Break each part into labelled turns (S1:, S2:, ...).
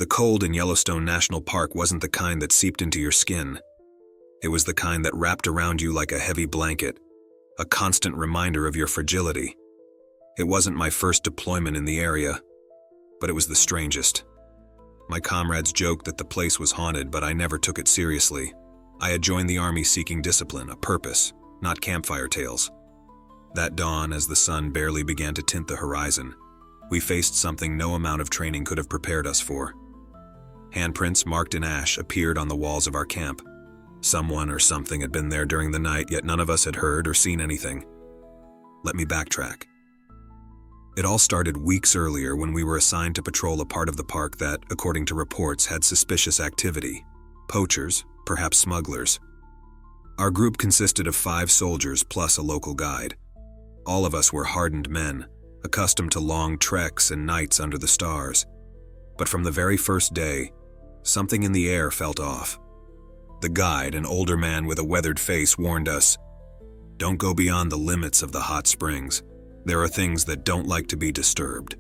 S1: The cold in Yellowstone National Park wasn't the kind that seeped into your skin. It was the kind that wrapped around you like a heavy blanket, a constant reminder of your fragility. It wasn't my first deployment in the area, but it was the strangest. My comrades joked that the place was haunted, but I never took it seriously. I had joined the army seeking discipline, a purpose, not campfire tales. That dawn, as the sun barely began to tint the horizon, we faced something no amount of training could have prepared us for. Handprints marked in ash appeared on the walls of our camp. Someone or something had been there during the night, yet none of us had heard or seen anything. Let me backtrack. It all started weeks earlier when we were assigned to patrol a part of the park that, according to reports, had suspicious activity. Poachers, perhaps smugglers. Our group consisted of 5 soldiers plus a local guide. All of us were hardened men, accustomed to long treks and nights under the stars. But from the very first day, something in the air felt off. The guide, an older man with a weathered face, warned us, "Don't go beyond the limits of the hot springs. There are things that don't like to be disturbed."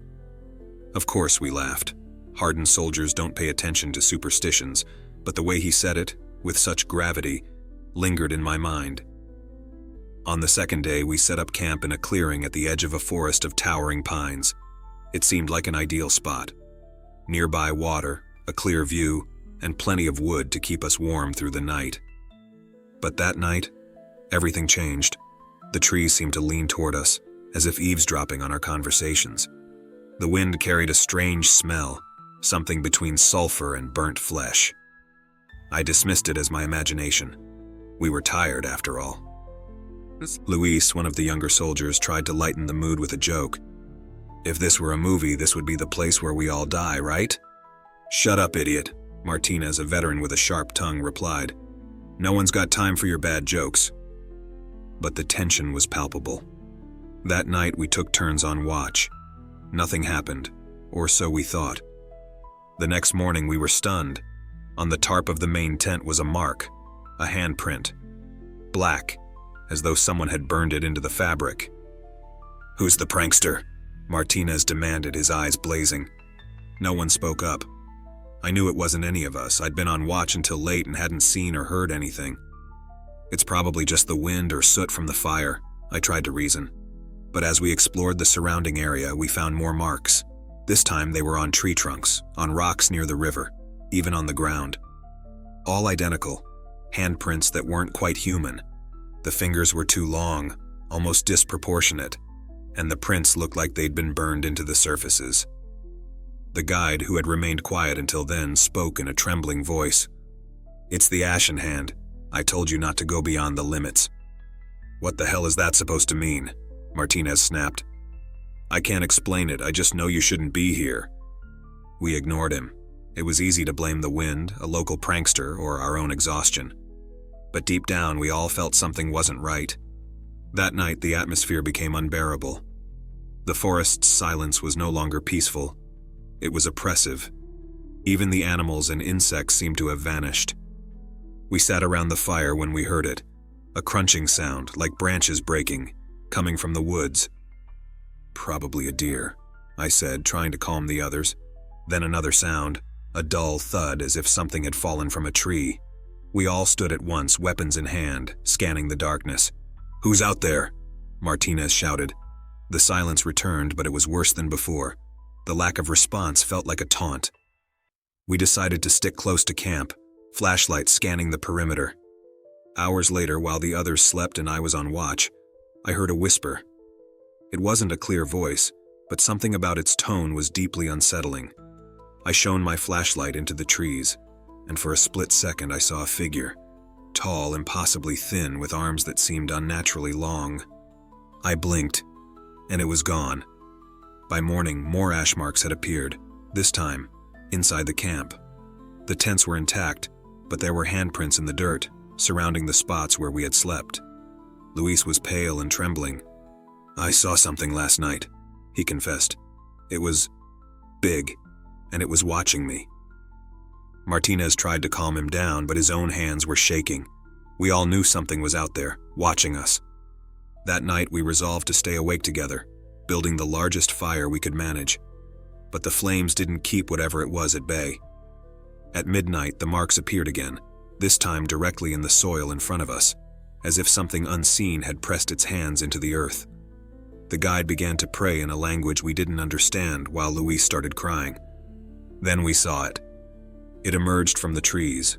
S1: Of course, we laughed. Hardened soldiers don't pay attention to superstitions, but the way he said it, with such gravity, lingered in my mind. On the second day, we set up camp in a clearing at the edge of a forest of towering pines. It seemed like an ideal spot. Nearby water, a clear view, and plenty of wood to keep us warm through the night. But that night, everything changed. The trees seemed to lean toward us, as if eavesdropping on our conversations. The wind carried a strange smell, something between sulfur and burnt flesh. I dismissed it as my imagination. We were tired, after all. Luis, one of the younger soldiers, tried to lighten the mood with a joke. "If this were a movie, this would be the place where we all die, right?" "Shut up, idiot," Martinez, a veteran with a sharp tongue, replied. "No one's got time for your bad jokes." But the tension was palpable. That night we took turns on watch. Nothing happened, or so we thought. The next morning we were stunned. On the tarp of the main tent was a mark, a handprint. Black, as though someone had burned it into the fabric. "Who's the prankster?" Martinez demanded, his eyes blazing. No one spoke up. I knew it wasn't any of us. I'd been on watch until late and hadn't seen or heard anything. "It's probably just the wind or soot from the fire," I tried to reason. But as we explored the surrounding area, we found more marks. This time they were on tree trunks, on rocks near the river, even on the ground. All identical, handprints that weren't quite human. The fingers were too long, almost disproportionate, and the prints looked like they'd been burned into the surfaces. The guide, who had remained quiet until then, spoke in a trembling voice. "It's the Ashen Hand. I told you not to go beyond the limits." "What the hell is that supposed to mean?" Martinez snapped. "I can't explain it, I just know you shouldn't be here." We ignored him. It was easy to blame the wind, a local prankster, or our own exhaustion. But deep down, we all felt something wasn't right. That night, the atmosphere became unbearable. The forest's silence was no longer peaceful. It was oppressive. Even the animals and insects seemed to have vanished. We sat around the fire when we heard it, a crunching sound, like branches breaking, coming from the woods. "Probably a deer," I said, trying to calm the others. Then another sound, a dull thud as if something had fallen from a tree. We all stood at once, weapons in hand, scanning the darkness. "Who's out there?" Martinez shouted. The silence returned, but it was worse than before. The lack of response felt like a taunt. We decided to stick close to camp, flashlights scanning the perimeter. Hours later, while the others slept and I was on watch, I heard a whisper. It wasn't a clear voice, but something about its tone was deeply unsettling. I shone my flashlight into the trees, and for a split second I saw a figure, tall, impossibly thin, with arms that seemed unnaturally long. I blinked, and it was gone. By morning, more ash marks had appeared, this time inside the camp. The tents were intact, but there were handprints in the dirt, surrounding the spots where we had slept. Luis was pale and trembling. "I saw something last night," he confessed. "It was big, and it was watching me." Martinez tried to calm him down, but his own hands were shaking. We all knew something was out there, watching us. That night we resolved to stay awake together, building the largest fire we could manage. But the flames didn't keep whatever it was at bay. At midnight, the marks appeared again, this time directly in the soil in front of us, as if something unseen had pressed its hands into the earth. The guide began to pray in a language we didn't understand while Louise started crying. Then we saw it. It emerged from the trees.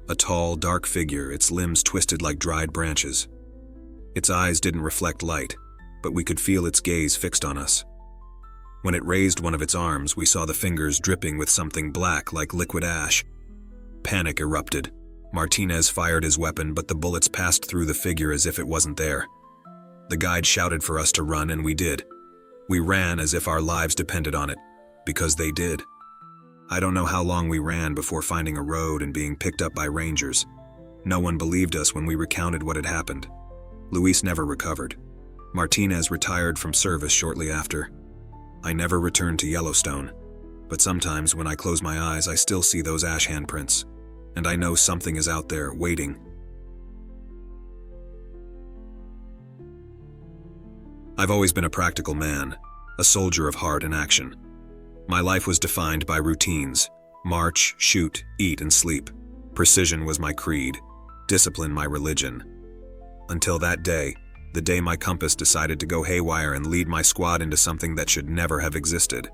S1: A tall, dark figure, its limbs twisted like dried branches. Its eyes didn't reflect light, but we could feel its gaze fixed on us. When it raised one of its arms, we saw the fingers dripping with something black like liquid ash. Panic erupted. Martinez fired his weapon, but the bullets passed through the figure as if it wasn't there. The guide shouted for us to run, and we did. We ran as if our lives depended on it, because they did. I don't know how long we ran before finding a road and being picked up by rangers. No one believed us when we recounted what had happened. Luis never recovered. Martinez retired from service shortly after. I never returned to Yellowstone, but sometimes when I close my eyes, I still see those ash handprints, and I know something is out there waiting. I've always been a practical man, a soldier of heart and action. My life was defined by routines: march, shoot, eat, and sleep. Precision was my creed, discipline my religion. Until that day, the day my compass decided to go haywire and lead my squad into something that should never have existed.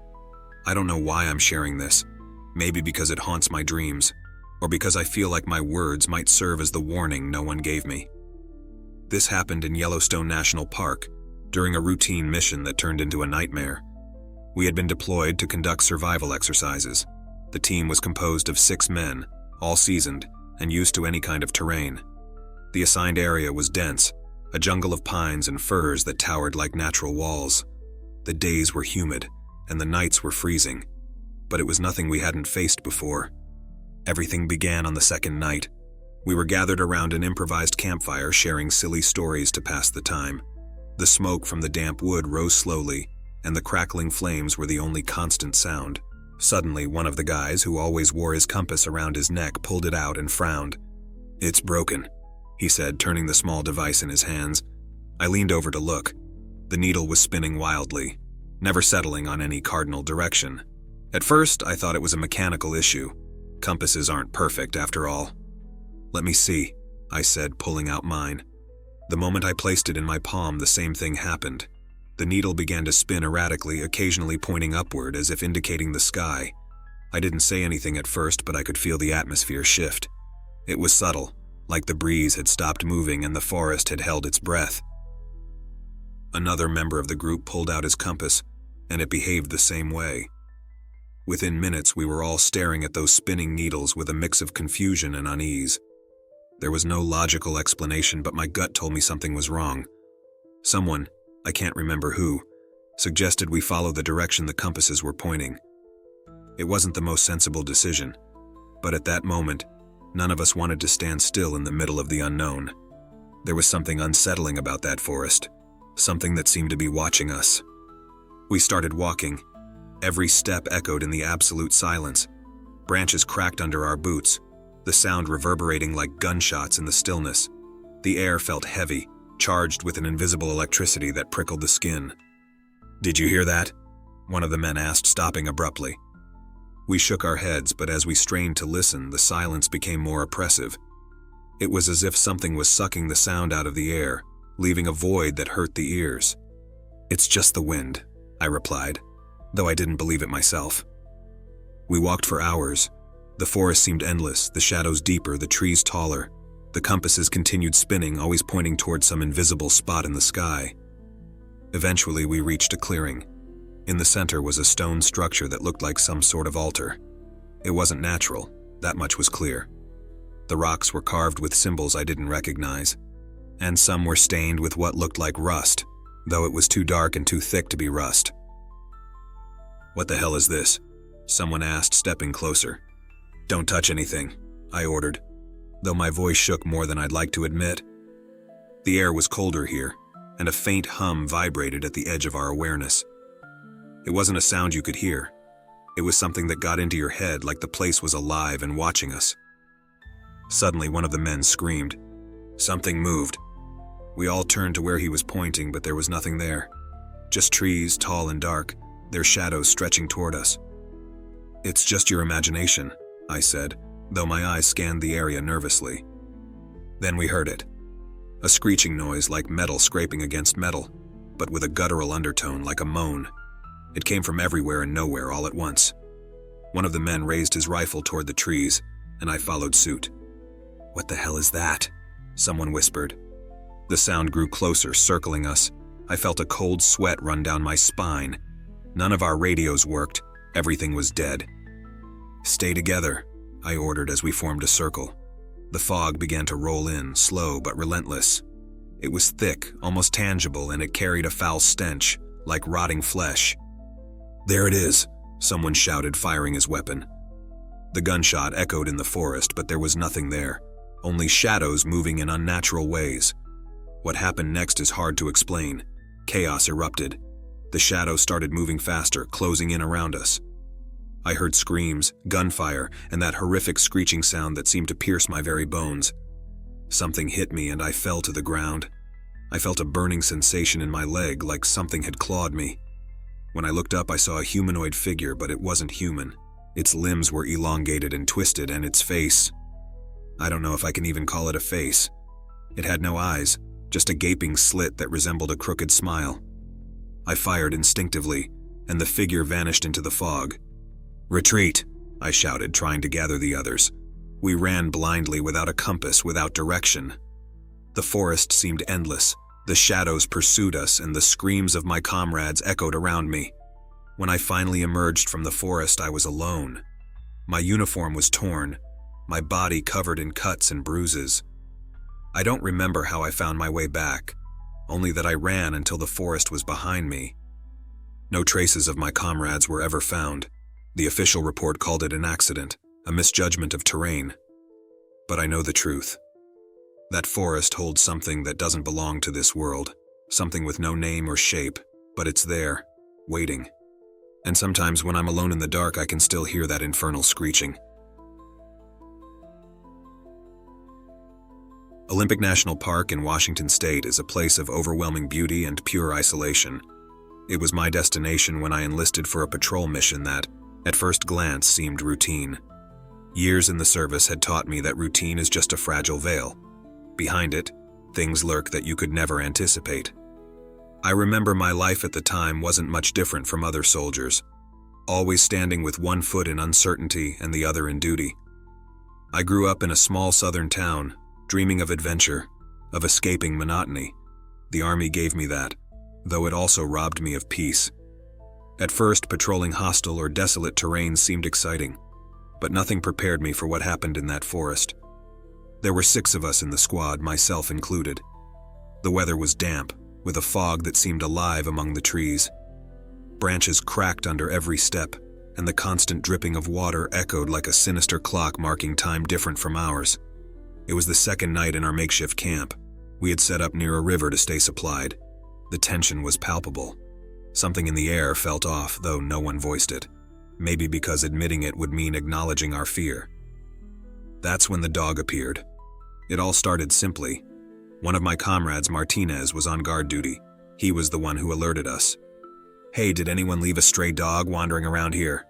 S1: I don't know why I'm sharing this. Maybe because it haunts my dreams, or because I feel like my words might serve as the warning no one gave me. This happened in Yellowstone National Park, during a routine mission that turned into a nightmare. We had been deployed to conduct survival exercises. The team was composed of 6 men, all seasoned and used to any kind of terrain. The assigned area was dense, a jungle of pines and firs that towered like natural walls. The days were humid, and the nights were freezing, but it was nothing we hadn't faced before. Everything began on the second night. We were gathered around an improvised campfire, sharing silly stories to pass the time. The smoke from the damp wood rose slowly, and the crackling flames were the only constant sound. Suddenly, one of the guys who always wore his compass around his neck pulled it out and frowned. "It's broken," he said, turning the small device in his hands. I leaned over to look. The needle was spinning wildly, never settling on any cardinal direction. At first, I thought it was a mechanical issue. Compasses aren't perfect, after all. "Let me see," I said, pulling out mine. The moment I placed it in my palm, the same thing happened. The needle began to spin erratically, occasionally pointing upward as if indicating the sky. I didn't say anything at first, but I could feel the atmosphere shift. It was subtle, like the breeze had stopped moving and the forest had held its breath. Another member of the group pulled out his compass, and it behaved the same way. Within minutes, we were all staring at those spinning needles with a mix of confusion and unease. There was no logical explanation, but my gut told me something was wrong. Someone, I can't remember who, suggested we follow the direction the compasses were pointing. It wasn't the most sensible decision, but at that moment, none of us wanted to stand still in the middle of the unknown. There was something unsettling about that forest, something that seemed to be watching us. We started walking. Every step echoed in the absolute silence. Branches cracked under our boots, the sound reverberating like gunshots in the stillness. The air felt heavy, charged with an invisible electricity that prickled the skin. "Did you hear that?" one of the men asked, stopping abruptly. We shook our heads, but as we strained to listen, the silence became more oppressive. It was as if something was sucking the sound out of the air, leaving a void that hurt the ears. "It's just the wind," I replied, though I didn't believe it myself. We walked for hours. The forest seemed endless, the shadows deeper, the trees taller. The compasses continued spinning, always pointing towards some invisible spot in the sky. Eventually, we reached a clearing. In the center was a stone structure that looked like some sort of altar. It wasn't natural, that much was clear. The rocks were carved with symbols I didn't recognize, and some were stained with what looked like rust, though it was too dark and too thick to be rust. "What the hell is this?" someone asked, stepping closer. "Don't touch anything," I ordered, though my voice shook more than I'd like to admit. The air was colder here, and a faint hum vibrated at the edge of our awareness. It wasn't a sound you could hear. It was something that got into your head, like the place was alive and watching us. Suddenly, one of the men screamed. Something moved. We all turned to where he was pointing, but there was nothing there. Just trees, tall and dark, their shadows stretching toward us. "It's just your imagination," I said, though my eyes scanned the area nervously. Then we heard it. A screeching noise like metal scraping against metal, but with a guttural undertone like a moan. It came from everywhere and nowhere all at once. One of the men raised his rifle toward the trees, and I followed suit. "What the hell is that?" someone whispered. The sound grew closer, circling us. I felt a cold sweat run down my spine. None of our radios worked. Everything was dead. "Stay together," I ordered as we formed a circle. The fog began to roll in, slow but relentless. It was thick, almost tangible, and it carried a foul stench, like rotting flesh. "There it is," someone shouted, firing his weapon. The gunshot echoed in the forest, but there was nothing there. Only shadows moving in unnatural ways. What happened next is hard to explain. Chaos erupted. The shadows started moving faster, closing in around us. I heard screams, gunfire, and that horrific screeching sound that seemed to pierce my very bones. Something hit me and I fell to the ground. I felt a burning sensation in my leg, like something had clawed me. When I looked up, I saw a humanoid figure, but it wasn't human. Its limbs were elongated and twisted, and its face— I don't know if I can even call it a face. It had no eyes, just a gaping slit that resembled a crooked smile. I fired instinctively, and the figure vanished into the fog. "Retreat!" I shouted, trying to gather the others. We ran blindly, without a compass, without direction. The forest seemed endless. The shadows pursued us, and the screams of my comrades echoed around me. When I finally emerged from the forest, I was alone. My uniform was torn, my body covered in cuts and bruises. I don't remember how I found my way back, only that I ran until the forest was behind me. No traces of my comrades were ever found. The official report called it an accident, a misjudgment of terrain. But I know the truth. That forest holds something that doesn't belong to this world, something with no name or shape, but it's there, waiting. And sometimes when I'm alone in the dark, I can still hear that infernal screeching. Olympic National Park in Washington State is a place of overwhelming beauty and pure isolation. It was my destination when I enlisted for a patrol mission that, at first glance, seemed routine. Years in the service had taught me that routine is just a fragile veil. Behind it, things lurk that you could never anticipate. I remember my life at the time wasn't much different from other soldiers, always standing with one foot in uncertainty and the other in duty. I grew up in a small southern town, dreaming of adventure, of escaping monotony. The Army gave me that, though it also robbed me of peace. At first, patrolling hostile or desolate terrain seemed exciting, but nothing prepared me for what happened in that forest. There were 6 of us in the squad, myself included. The weather was damp, with a fog that seemed alive among the trees. Branches cracked under every step, and the constant dripping of water echoed like a sinister clock marking time different from ours. It was the second night in our makeshift camp. We had set up near a river to stay supplied. The tension was palpable. Something in the air felt off, though no one voiced it. Maybe because admitting it would mean acknowledging our fear. That's when the dog appeared. It all started simply. One of my comrades, Martinez, was on guard duty. He was the one who alerted us. "Hey, did anyone leave a stray dog wandering around here?"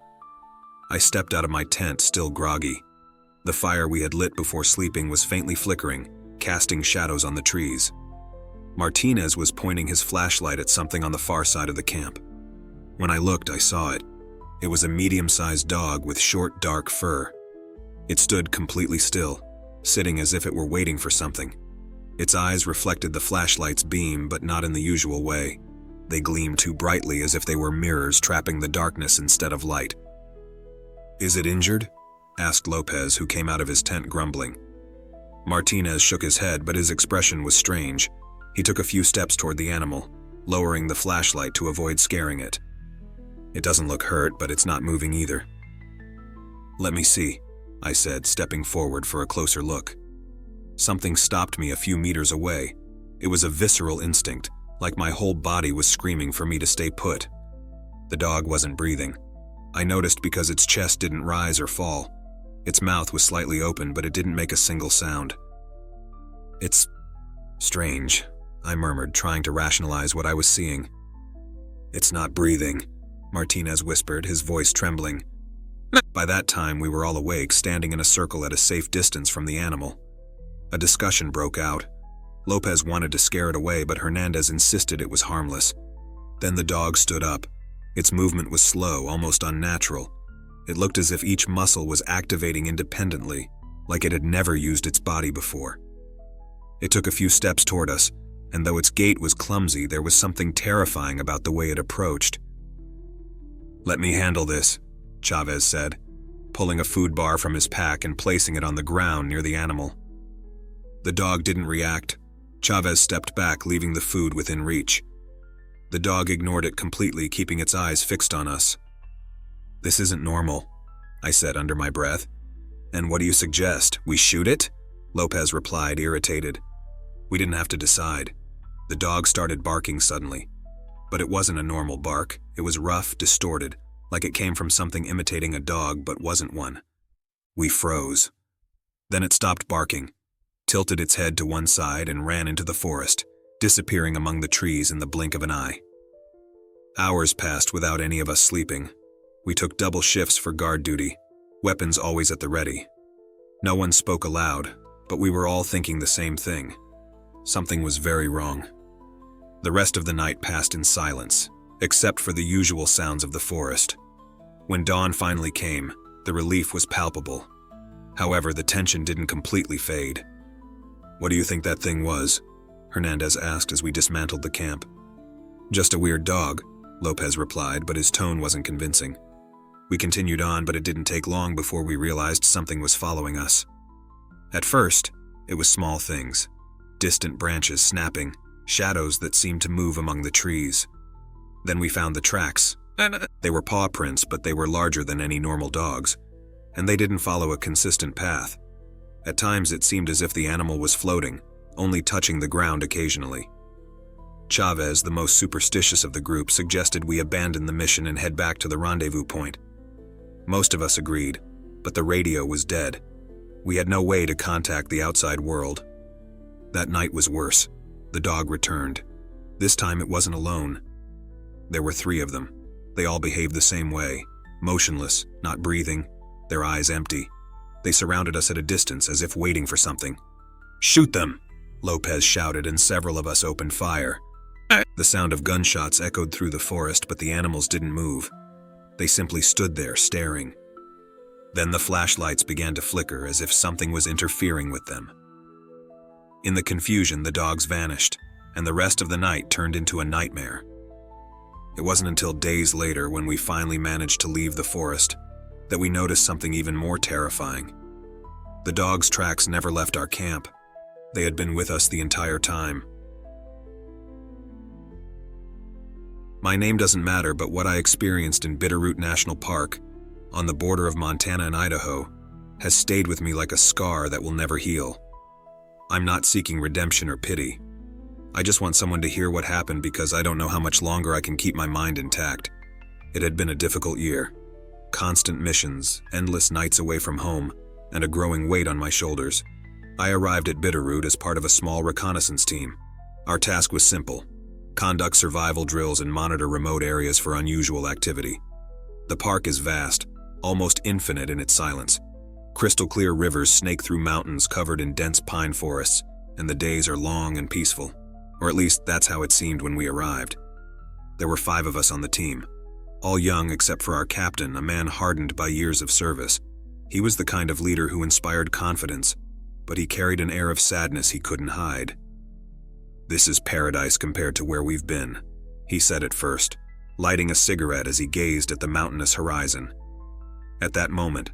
S1: I stepped out of my tent, still groggy. The fire we had lit before sleeping was faintly flickering, casting shadows on the trees. Martinez was pointing his flashlight at something on the far side of the camp. When I looked, I saw it. It was a medium-sized dog with short, dark fur. It stood completely still, sitting as if it were waiting for something. Its eyes reflected the flashlight's beam, but not in the usual way. They gleamed too brightly, as if they were mirrors trapping the darkness instead of light. "Is it injured?" asked Lopez, who came out of his tent grumbling. Martinez shook his head, but his expression was strange. He took a few steps toward the animal, lowering the flashlight to avoid scaring it. "It doesn't look hurt, but it's not moving either." "Let me see," I said, stepping forward for a closer look. Something stopped me a few meters away. It was a visceral instinct, like my whole body was screaming for me to stay put. The dog wasn't breathing. I noticed because its chest didn't rise or fall. Its mouth was slightly open, but it didn't make a single sound. "It's strange," I murmured, trying to rationalize what I was seeing. "It's not breathing," Martinez whispered, his voice trembling. By that time, we were all awake, standing in a circle at a safe distance from the animal. A discussion broke out. Lopez wanted to scare it away, but Hernandez insisted it was harmless. Then the dog stood up. Its movement was slow, almost unnatural. It looked as if each muscle was activating independently, like it had never used its body before. It took a few steps toward us, and though its gait was clumsy, there was something terrifying about the way it approached. "Let me handle this," Chavez said, pulling a food bar from his pack and placing it on the ground near the animal. The dog didn't react. Chavez stepped back, leaving the food within reach. The dog ignored it completely, keeping its eyes fixed on us. "This isn't normal," I said under my breath. "And what do you suggest? We shoot it?" Lopez replied, irritated. We didn't have to decide. The dog started barking suddenly. But it wasn't a normal bark. It was rough, distorted, like it came from something imitating a dog but wasn't one. We froze. Then it stopped barking, tilted its head to one side, and ran into the forest, disappearing among the trees in the blink of an eye. Hours passed without any of us sleeping. We took double shifts for guard duty, weapons always at the ready. No one spoke aloud, but we were all thinking the same thing. Something was very wrong. The rest of the night passed in silence, except for the usual sounds of the forest. When dawn finally came, the relief was palpable. However, the tension didn't completely fade. "What do you think that thing was?" Hernandez asked as we dismantled the camp. "Just a weird dog," Lopez replied, but his tone wasn't convincing. We continued on, but it didn't take long before we realized something was following us. At first, it was small things. Distant branches snapping, shadows that seemed to move among the trees. Then we found the tracks. They were paw prints, but they were larger than any normal dog's, and they didn't follow a consistent path. At times it seemed as if the animal was floating, only touching the ground occasionally. Chavez, the most superstitious of the group, suggested we abandon the mission and head back to the rendezvous point. Most of us agreed, but the radio was dead. We had no way to contact the outside world. That night was worse. The dog returned. This time it wasn't alone. There were 3 of them. They all behaved the same way, motionless, not breathing, their eyes empty. They surrounded us at a distance as if waiting for something. "Shoot them!" Lopez shouted, and several of us opened fire. The sound of gunshots echoed through the forest, but the animals didn't move. They simply stood there, staring. Then the flashlights began to flicker as if something was interfering with them. In the confusion, the dogs vanished, and the rest of the night turned into a nightmare. It wasn't until days later, when we finally managed to leave the forest, that we noticed something even more terrifying. The dogs' tracks never left our camp. They had been with us the entire time. My name doesn't matter, but what I experienced in Bitterroot National Park, on the border of Montana and Idaho, has stayed with me like a scar that will never heal. I'm not seeking redemption or pity. I just want someone to hear what happened, because I don't know how much longer I can keep my mind intact. It had been a difficult year. Constant missions, endless nights away from home, and a growing weight on my shoulders. I arrived at Bitterroot as part of a small reconnaissance team. Our task was simple: conduct survival drills and monitor remote areas for unusual activity. The park is vast, almost infinite in its silence. Crystal clear rivers snake through mountains covered in dense pine forests, and the days are long and peaceful. Or at least that's how it seemed when we arrived. There were 5 of us on the team, all young except for our captain, a man hardened by years of service. He was the kind of leader who inspired confidence, but he carried an air of sadness he couldn't hide. "This is paradise compared to where we've been," he said at first, lighting a cigarette as he gazed at the mountainous horizon. At that moment,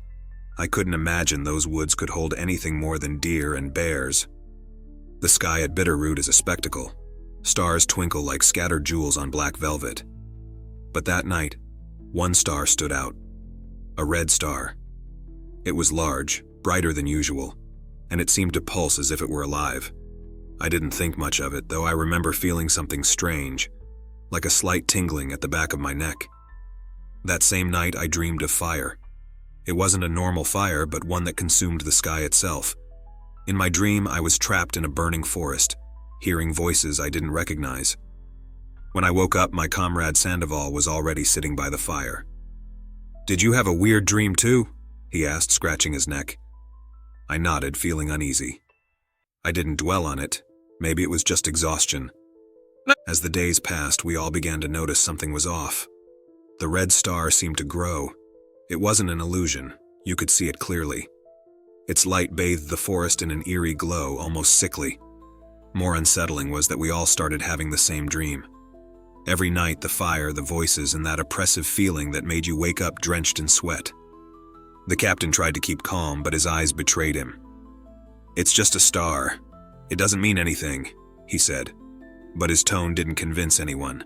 S1: I couldn't imagine those woods could hold anything more than deer and bears. The sky at Bitterroot is a spectacle. Stars twinkle like scattered jewels on black velvet. But that night, one star stood out. A red star. It was large, brighter than usual, and it seemed to pulse as if it were alive. I didn't think much of it, though I remember feeling something strange, like a slight tingling at the back of my neck. That same night, I dreamed of fire. It wasn't a normal fire, but one that consumed the sky itself. In my dream, I was trapped in a burning forest, hearing voices I didn't recognize. When I woke up, my comrade Sandoval was already sitting by the fire. "Did you have a weird dream too?" he asked, scratching his neck. I nodded, feeling uneasy. I didn't dwell on it. Maybe it was just exhaustion. As the days passed, we all began to notice something was off. The red star seemed to grow. It wasn't an illusion. You could see it clearly. Its light bathed the forest in an eerie glow, almost sickly. More unsettling was that we all started having the same dream. Every night, the fire, the voices, and that oppressive feeling that made you wake up drenched in sweat. The captain tried to keep calm, but his eyes betrayed him. "It's just a star. It doesn't mean anything," he said. But his tone didn't convince anyone.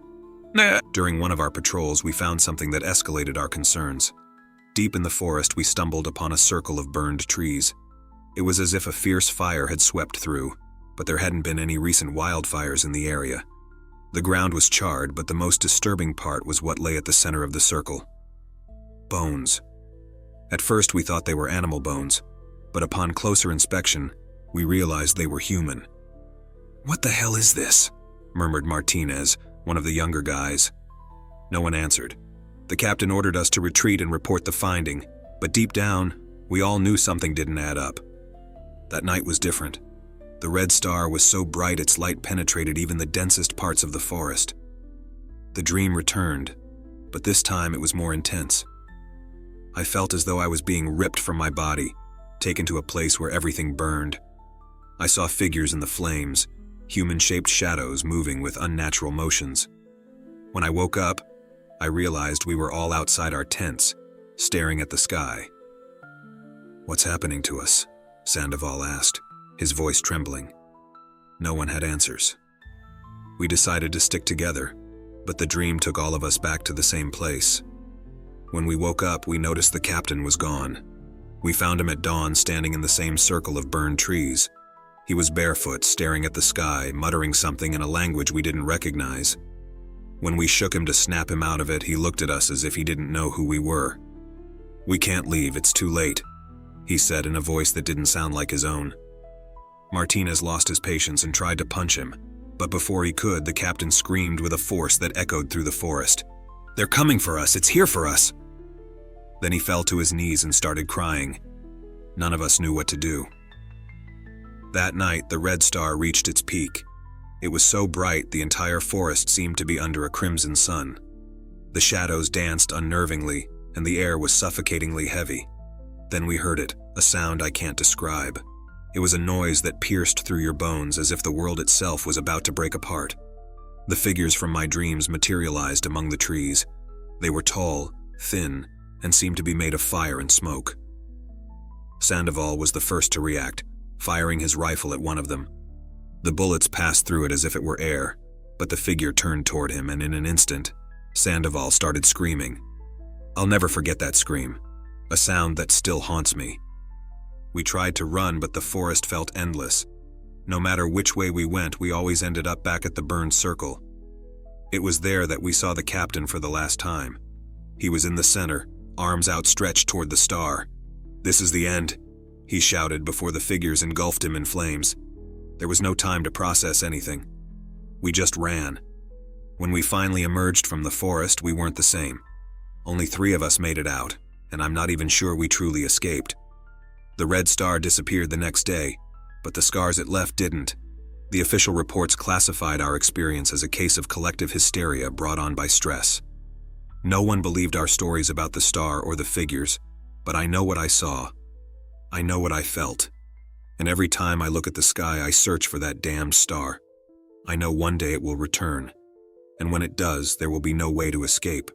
S1: During one of our patrols, we found something that escalated our concerns. Deep in the forest, we stumbled upon a circle of burned trees. It was as if a fierce fire had swept through, but there hadn't been any recent wildfires in the area. The ground was charred, but the most disturbing part was what lay at the center of the circle. Bones. At first, we thought they were animal bones, but upon closer inspection, we realized they were human. "What the hell is this?" murmured Martinez, one of the younger guys. No one answered. The captain ordered us to retreat and report the finding, but deep down, we all knew something didn't add up. That night was different. The red star was so bright its light penetrated even the densest parts of the forest. The dream returned, but this time it was more intense. I felt as though I was being ripped from my body, taken to a place where everything burned. I saw figures in the flames, human-shaped shadows moving with unnatural motions. When I woke up, I realized we were all outside our tents, staring at the sky. "What's happening to us?" Sandoval asked, his voice trembling. No one had answers. We decided to stick together, but the dream took all of us back to the same place. When we woke up, we noticed the captain was gone. We found him at dawn standing in the same circle of burned trees. He was barefoot, staring at the sky, muttering something in a language we didn't recognize. When we shook him to snap him out of it, he looked at us as if he didn't know who we were. "We can't leave, it's too late," he said in a voice that didn't sound like his own. Martinez lost his patience and tried to punch him, but before he could, the captain screamed with a force that echoed through the forest. "They're coming for us, it's here for us!" Then he fell to his knees and started crying. None of us knew what to do. That night, the red star reached its peak. It was so bright the entire forest seemed to be under a crimson sun. The shadows danced unnervingly, and the air was suffocatingly heavy. Then we heard it, a sound I can't describe. It was a noise that pierced through your bones as if the world itself was about to break apart. The figures from my dreams materialized among the trees. They were tall, thin, and seemed to be made of fire and smoke. Sandoval was the first to react, firing his rifle at one of them. The bullets passed through it as if it were air, but the figure turned toward him, and in an instant, Sandoval started screaming. I'll never forget that scream, a sound that still haunts me. We tried to run, but the forest felt endless. No matter which way we went, we always ended up back at the burned circle. It was there that we saw the captain for the last time. He was in the center, arms outstretched toward the star. "This is the end," he shouted before the figures engulfed him in flames. There was no time to process anything. We just ran. When we finally emerged from the forest, we weren't the same. Only 3 of us made it out, and I'm not even sure we truly escaped. The red star disappeared the next day, but the scars it left didn't. The official reports classified our experience as a case of collective hysteria brought on by stress. No one believed our stories about the star or the figures, but I know what I saw. I know what I felt. And every time I look at the sky, I search for that damned star. I know one day it will return, and when it does, there will be no way to escape.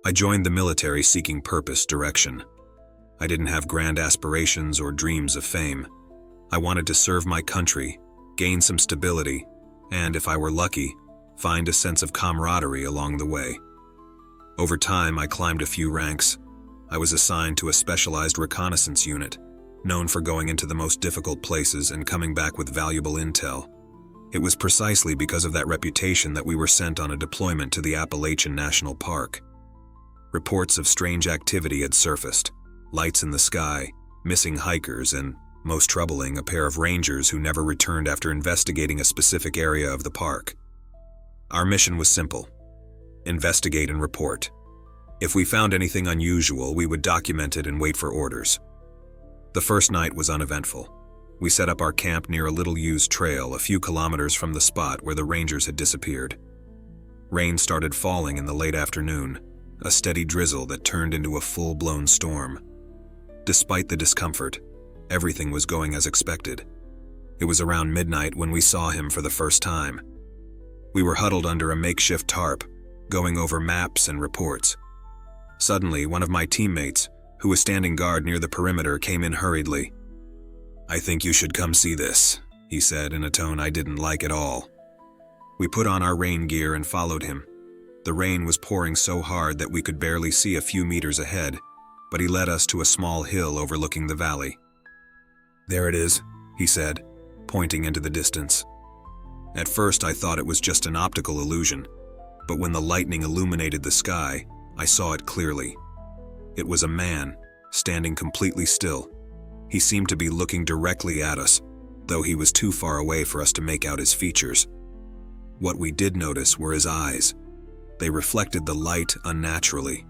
S1: I joined the military seeking purpose, direction. I didn't have grand aspirations or dreams of fame. I wanted to serve my country, gain some stability, and, if I were lucky, find a sense of camaraderie along the way. Over time, I climbed a few ranks. I was assigned to a specialized reconnaissance unit, known for going into the most difficult places and coming back with valuable intel. It was precisely because of that reputation that we were sent on a deployment to the Appalachian National Park. Reports of strange activity had surfaced, lights in the sky, missing hikers, and, most troubling, a pair of rangers who never returned after investigating a specific area of the park. Our mission was simple: investigate and report. If we found anything unusual, we would document it and wait for orders. The first night was uneventful. We set up our camp near a little used trail a few kilometers from the spot where the rangers had disappeared. Rain started falling in the late afternoon, a steady drizzle that turned into a full-blown storm. Despite the discomfort, everything was going as expected. It was around midnight when we saw him for the first time. We were huddled under a makeshift tarp, going over maps and reports. Suddenly, one of my teammates, who was standing guard near the perimeter, came in hurriedly. "I think you should come see this," he said in a tone I didn't like at all. We put on our rain gear and followed him. The rain was pouring so hard that we could barely see a few meters ahead, but he led us to a small hill overlooking the valley. "There it is," he said, pointing into the distance. At first I thought it was just an optical illusion, but when the lightning illuminated the sky, I saw it clearly. It was a man, standing completely still. He seemed to be looking directly at us, though he was too far away for us to make out his features. What we did notice were his eyes. They reflected the light unnaturally.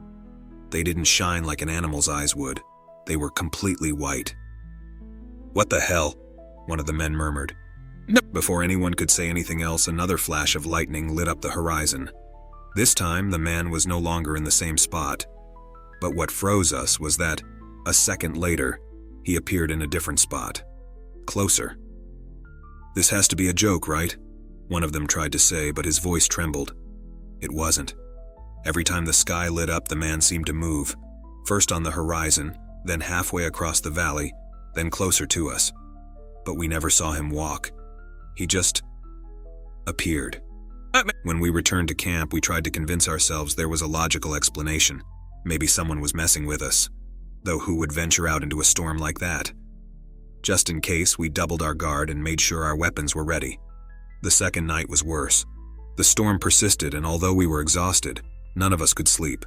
S1: They didn't shine like an animal's eyes would. They were completely white. "What the hell?" one of the men murmured. Before anyone could say anything else, another flash of lightning lit up the horizon. This time, the man was no longer in the same spot. But what froze us was that, a second later, he appeared in a different spot. Closer. "This has to be a joke, right?" one of them tried to say, but his voice trembled. It wasn't. Every time the sky lit up, the man seemed to move, first on the horizon, then halfway across the valley, then closer to us. But we never saw him walk. He just appeared. When we returned to camp, we tried to convince ourselves there was a logical explanation. Maybe someone was messing with us, though who would venture out into a storm like that? Just in case, we doubled our guard and made sure our weapons were ready. The second night was worse. The storm persisted, and although we were exhausted, none of us could sleep.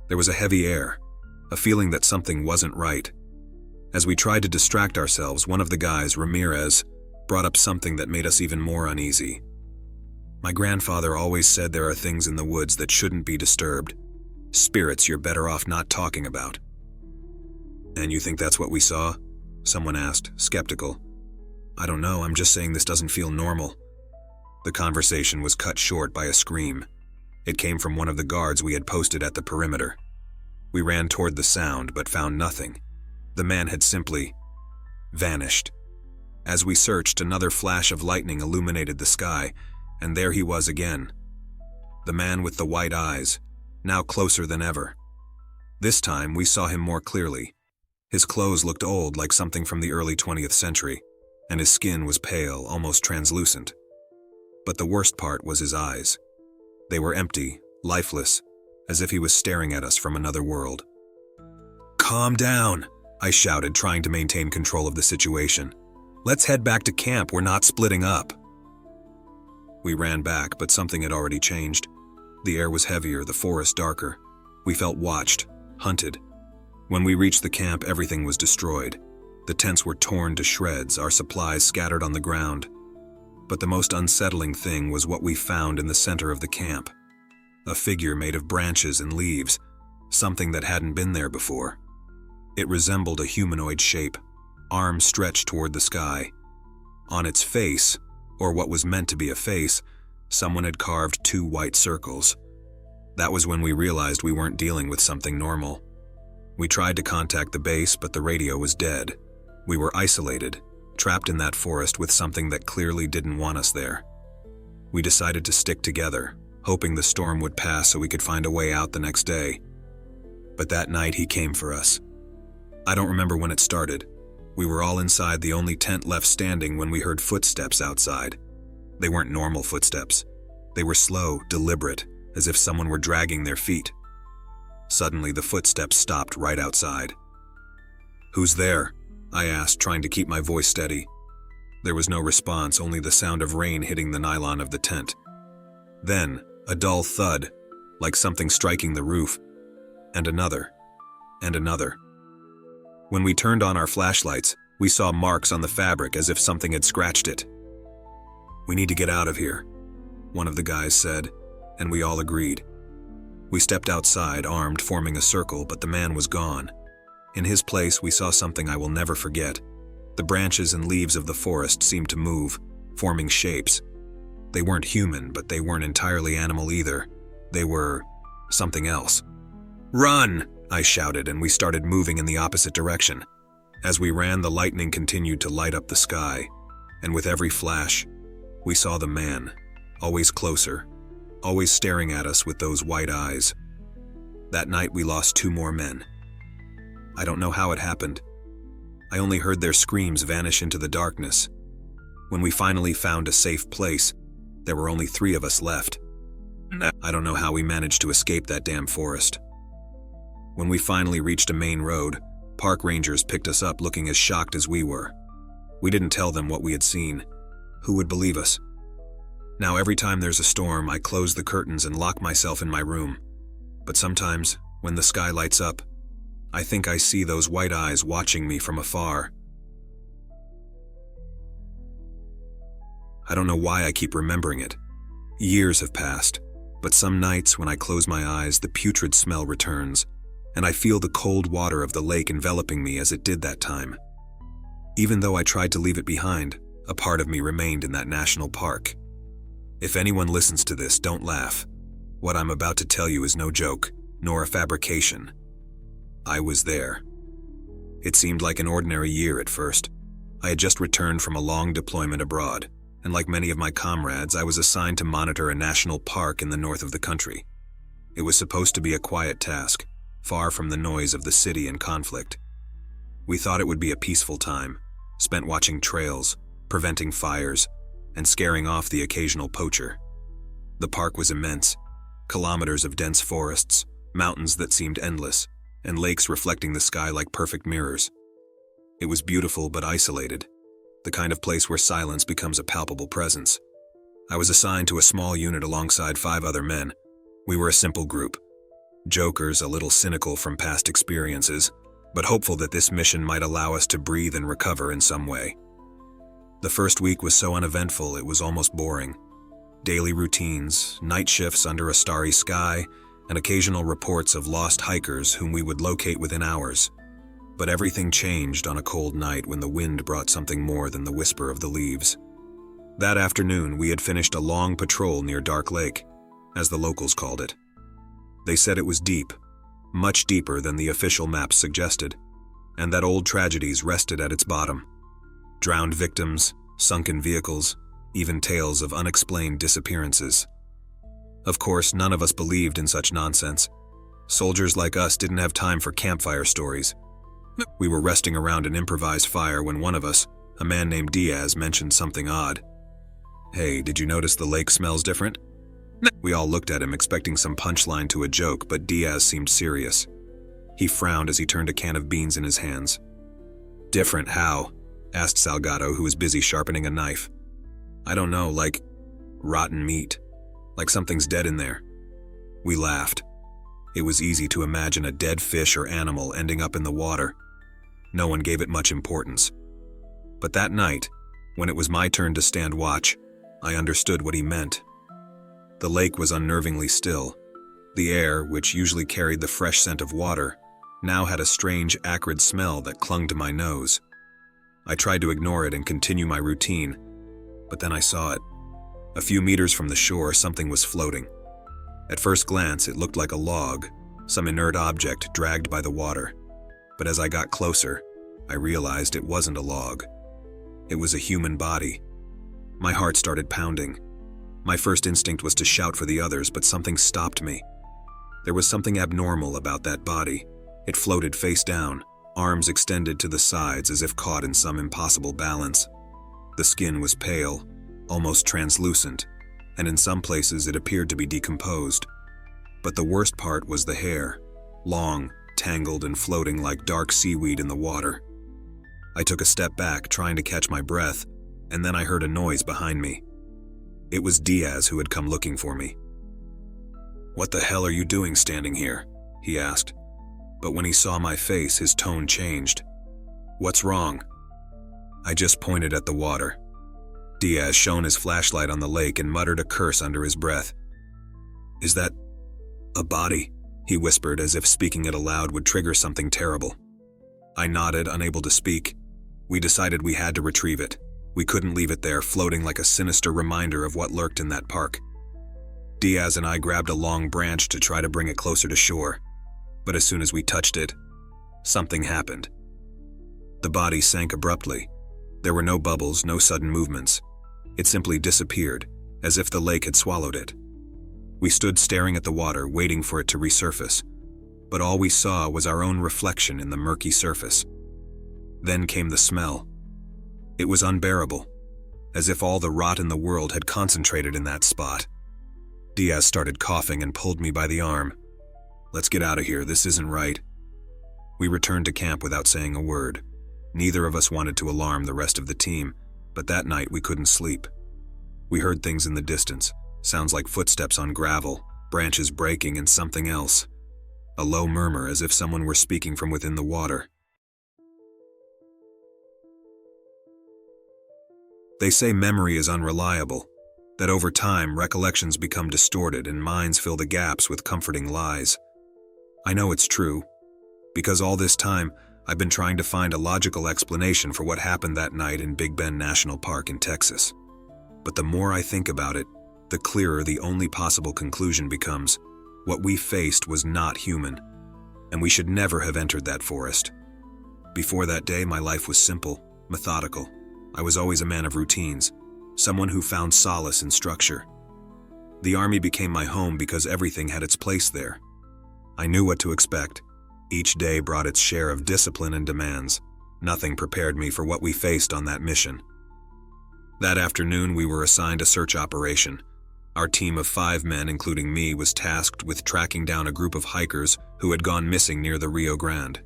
S1: There was a heavy air, a feeling that something wasn't right. As we tried to distract ourselves, one of the guys, Ramirez, brought up something that made us even more uneasy. "My grandfather always said there are things in the woods that shouldn't be disturbed. Spirits you're better off not talking about." "And you think that's what we saw?" someone asked, skeptical. "I don't know, I'm just saying this doesn't feel normal." The conversation was cut short by a scream. It came from one of the guards we had posted at the perimeter. We ran toward the sound, but found nothing. The man had simply vanished. As we searched, another flash of lightning illuminated the sky, and there he was again. The man with the white eyes, now closer than ever. This time, we saw him more clearly. His clothes looked old, like something from the early 20th century, and his skin was pale, almost translucent. But the worst part was his eyes. They were empty, lifeless, as if he was staring at us from another world. "Calm down," I shouted, trying to maintain control of the situation. "Let's head back to camp, we're not splitting up." We ran back, but something had already changed. The air was heavier, the forest darker. We felt watched, hunted. When we reached the camp, everything was destroyed. The tents were torn to shreds, our supplies scattered on the ground. But the most unsettling thing was what we found in the center of the camp. A figure made of branches and leaves, something that hadn't been there before. It resembled a humanoid shape, arms stretched toward the sky. On its face, or what was meant to be a face, someone had carved 2 white circles. That was when we realized we weren't dealing with something normal. We tried to contact the base, but the radio was dead. We were isolated, trapped in that forest with something that clearly didn't want us there. We decided to stick together, hoping the storm would pass so we could find a way out the next day. But that night he came for us. I don't remember when it started. We were all inside the only tent left standing when we heard footsteps outside. They weren't normal footsteps. They were slow, deliberate, as if someone were dragging their feet. Suddenly, the footsteps stopped right outside. "Who's there?" I asked, trying to keep my voice steady. There was no response, only the sound of rain hitting the nylon of the tent. Then, a dull thud, like something striking the roof, and another, and another. When we turned on our flashlights, we saw marks on the fabric as if something had scratched it. "We need to get out of here." one of the guys said, and we all agreed. We stepped outside, armed, forming a circle, but the man was gone. In his place, we saw something I will never forget. The branches and leaves of the forest seemed to move, forming shapes. They weren't human, but they weren't entirely animal either. They were something else. "Run!" I shouted, and we started moving in the opposite direction. As we ran, the lightning continued to light up the sky, and with every flash, we saw the man, always closer, always staring at us with those white eyes. That night, we lost 2 more men. I don't know how it happened. I only heard their screams vanish into the darkness. When we finally found a safe place, there were only 3 of us left. I don't know how we managed to escape that damn forest. When we finally reached a main road, park rangers picked us up looking as shocked as we were. We didn't tell them what we had seen. Who would believe us? Now every time there's a storm, I close the curtains and lock myself in my room. But sometimes, when the sky lights up, I think I see those white eyes watching me from afar. I don't know why I keep remembering it. Years have passed, but some nights when I close my eyes, the putrid smell returns, and I feel the cold water of the lake enveloping me as it did that time. Even though I tried to leave it behind, a part of me remained in that national park. If anyone listens to this, don't laugh. What I'm about to tell you is no joke, nor a fabrication. I was there. It seemed like an ordinary year at first. I had just returned from a long deployment abroad, and like many of my comrades, I was assigned to monitor a national park in the north of the country. It was supposed to be a quiet task, far from the noise of the city and conflict. We thought it would be a peaceful time, spent watching trails, preventing fires, and scaring off the occasional poacher. The park was immense, kilometers of dense forests, mountains that seemed endless, and lakes reflecting the sky like perfect mirrors. It was beautiful but isolated, the kind of place where silence becomes a palpable presence. I was assigned to a small unit alongside 5 other men. We were a simple group. Jokers, a little cynical from past experiences, but hopeful that this mission might allow us to breathe and recover in some way. The first week was so uneventful it was almost boring. Daily routines, night shifts under a starry sky, and occasional reports of lost hikers whom we would locate within hours. But everything changed on a cold night when the wind brought something more than the whisper of the leaves. That afternoon, we had finished a long patrol near Dark Lake, as the locals called it. They said it was deep, much deeper than the official maps suggested, and that old tragedies rested at its bottom. Drowned victims, sunken vehicles, even tales of unexplained disappearances. Of course, none of us believed in such nonsense. Soldiers like us didn't have time for campfire stories. We were resting around an improvised fire when one of us, a man named Diaz, mentioned something odd. "Hey, did you notice the lake smells different?" We all looked at him expecting some punchline to a joke, but Diaz seemed serious. He frowned as he turned a can of beans in his hands. "Different how?" asked Salgado, who was busy sharpening a knife. "I don't know, like rotten meat. Like something's dead in there." We laughed. It was easy to imagine a dead fish or animal ending up in the water. No one gave it much importance. But that night, when it was my turn to stand watch, I understood what he meant. The lake was unnervingly still. The air, which usually carried the fresh scent of water, now had a strange, acrid smell that clung to my nose. I tried to ignore it and continue my routine, but then I saw it. A few meters from the shore, something was floating. At first glance, it looked like a log, some inert object dragged by the water. But as I got closer, I realized it wasn't a log. It was a human body. My heart started pounding. My first instinct was to shout for the others, but something stopped me. There was something abnormal about that body. It floated face down, arms extended to the sides as if caught in some impossible balance. The skin was pale, almost translucent, and in some places it appeared to be decomposed. But the worst part was the hair, long, tangled and floating like dark seaweed in the water. I took a step back, trying to catch my breath, and then I heard a noise behind me. It was Diaz who had come looking for me. "What the hell are you doing standing here?" he asked. But when he saw my face, his tone changed. "What's wrong?" I just pointed at the water. Diaz shone his flashlight on the lake and muttered a curse under his breath. "Is that a body?" he whispered, as if speaking it aloud would trigger something terrible. I nodded, unable to speak. We decided we had to retrieve it. We couldn't leave it there, floating like a sinister reminder of what lurked in that park. Diaz and I grabbed a long branch to try to bring it closer to shore, but as soon as we touched it, something happened. The body sank abruptly. There were no bubbles, no sudden movements. It simply disappeared, as if the lake had swallowed it. We stood staring at the water, waiting for it to resurface, but all we saw was our own reflection in the murky surface. Then came the smell. It was unbearable, as if all the rot in the world had concentrated in that spot. Diaz started coughing and pulled me by the arm. "Let's get out of here, this isn't right." We returned to camp without saying a word. Neither of us wanted to alarm the rest of the team, but that night we couldn't sleep. We heard things in the distance, sounds like footsteps on gravel, branches breaking, and something else. A low murmur, as if someone were speaking from within the water. They say memory is unreliable, that over time recollections become distorted and minds fill the gaps with comforting lies. I know it's true, because all this time I've been trying to find a logical explanation for what happened that night in Big Bend National Park in Texas. But the more I think about it, the clearer the only possible conclusion becomes: what we faced was not human, and we should never have entered that forest. Before that day, my life was simple, methodical. I was always a man of routines, someone who found solace in structure. The army became my home because everything had its place there. I knew what to expect. Each day brought its share of discipline and demands. Nothing prepared me for what we faced on that mission. That afternoon, we were assigned a search operation. Our team of 5 men, including me, was tasked with tracking down a group of hikers who had gone missing near the Rio Grande.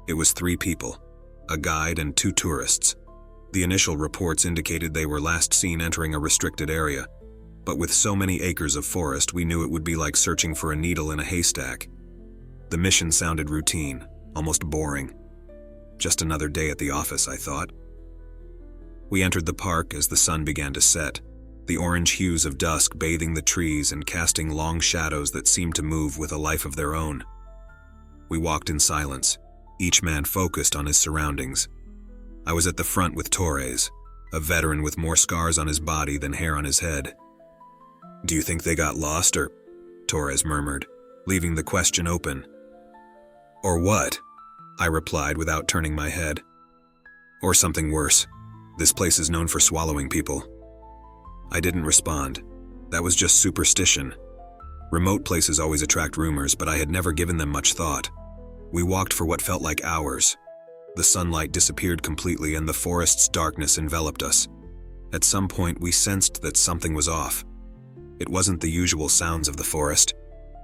S1: It was 3 people, a guide and 2 tourists. The initial reports indicated they were last seen entering a restricted area, but with so many acres of forest, we knew it would be like searching for a needle in a haystack. The mission sounded routine, almost boring. Just another day at the office, I thought. We entered the park as the sun began to set, the orange hues of dusk bathing the trees and casting long shadows that seemed to move with a life of their own. We walked in silence, each man focused on his surroundings. I was at the front with Torres, a veteran with more scars on his body than hair on his head. "Do you think they got lost, or?" Torres murmured, leaving the question open. "Or what?" I replied without turning my head. "Or something worse. This place is known for swallowing people." I didn't respond. That was just superstition. Remote places always attract rumors, but I had never given them much thought. We walked for what felt like hours. The sunlight disappeared completely and the forest's darkness enveloped us. At some point, we sensed that something was off. It wasn't the usual sounds of the forest.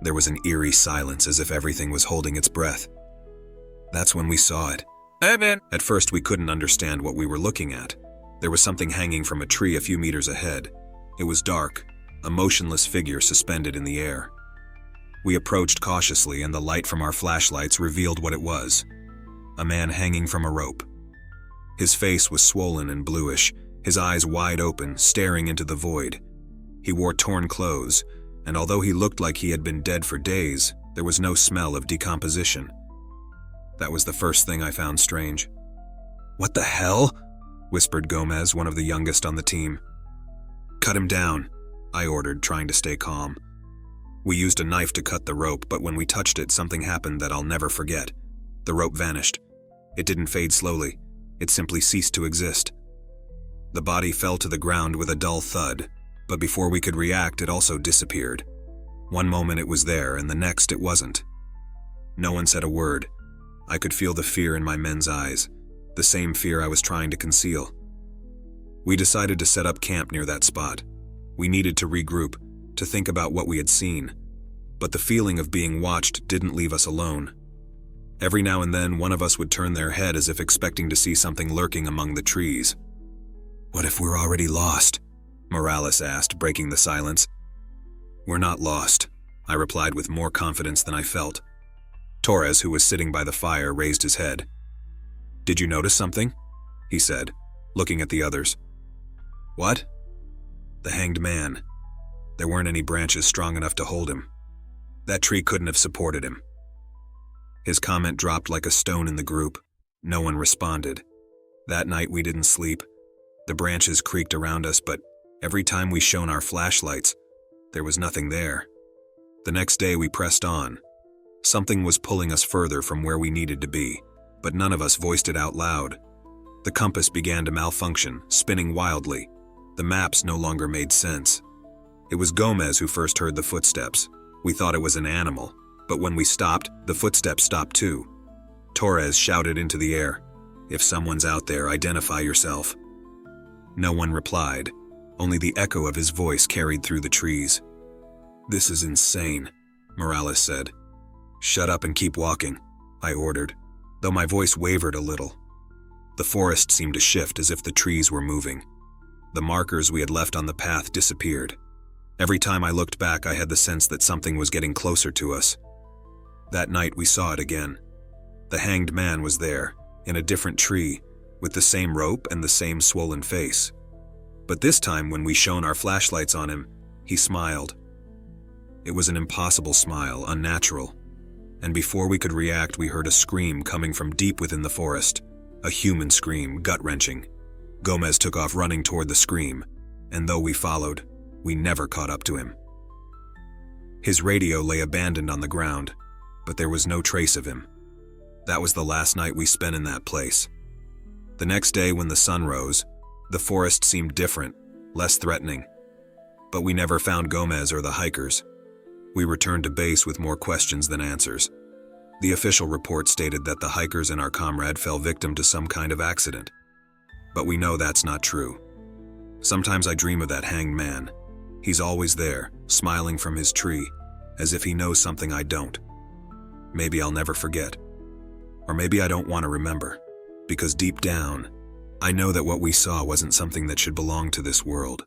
S1: There was an eerie silence, as if everything was holding its breath. That's when we saw it. At first, we couldn't understand what we were looking at. There was something hanging from a tree a few meters ahead. It was dark, a motionless figure suspended in the air. We approached cautiously, and the light from our flashlights revealed what it was. A man hanging from a rope. His face was swollen and bluish, his eyes wide open, staring into the void. He wore torn clothes, and although he looked like he had been dead for days, there was no smell of decomposition. That was the first thing I found strange. "What the hell?" whispered Gomez, one of the youngest on the team. "Cut him down," I ordered, trying to stay calm. We used a knife to cut the rope, but when we touched it, something happened that I'll never forget. The rope vanished. It didn't fade slowly. It simply ceased to exist. The body fell to the ground with a dull thud, but before we could react, it also disappeared. One moment it was there, and the next it wasn't. No one said a word. I could feel the fear in my men's eyes, the same fear I was trying to conceal. We decided to set up camp near that spot. We needed to regroup, to think about what we had seen. But the feeling of being watched didn't leave us alone. Every now and then, one of us would turn their head as if expecting to see something lurking among the trees. "What if we're already lost?" Morales asked, breaking the silence. "We're not lost," I replied with more confidence than I felt. Torres, who was sitting by the fire, raised his head. "Did you notice something?" he said, looking at the others. What? The hanged man. There weren't any branches strong enough to hold him. That tree couldn't have supported him. His comment dropped like a stone in the group. No one responded. That night we didn't sleep. The branches creaked around us, but every time we shone our flashlights, there was nothing there. The next day we pressed on. Something was pulling us further from where we needed to be, but none of us voiced it out loud. The compass began to malfunction, spinning wildly. The maps no longer made sense. It was Gomez who first heard the footsteps. We thought it was an animal, but when we stopped, the footsteps stopped too. Torres shouted into the air, "If someone's out there, identify yourself." No one replied. Only the echo of his voice carried through the trees. "This is insane," Morales said. "Shut up and keep walking," I ordered, though my voice wavered a little. The forest seemed to shift as if the trees were moving. The markers we had left on the path disappeared. Every time I looked back, I had the sense that something was getting closer to us. That night we saw it again. The hanged man was there, in a different tree, with the same rope and the same swollen face. But this time, when we shone our flashlights on him, he smiled. It was an impossible smile, unnatural. And before we could react, we heard a scream coming from deep within the forest. A human scream, gut-wrenching. Gomez took off running toward the scream, and though we followed, we never caught up to him. His radio lay abandoned on the ground, but there was no trace of him. That was the last night we spent in that place. The next day, when the sun rose, the forest seemed different, less threatening. But we never found Gomez or the hikers. We returned to base with more questions than answers. The official report stated that the hikers and our comrade fell victim to some kind of accident. But we know that's not true. Sometimes I dream of that hanged man. He's always there, smiling from his tree, as if he knows something I don't. Maybe I'll never forget. Or maybe I don't want to remember, because deep down, I know that what we saw wasn't something that should belong to this world.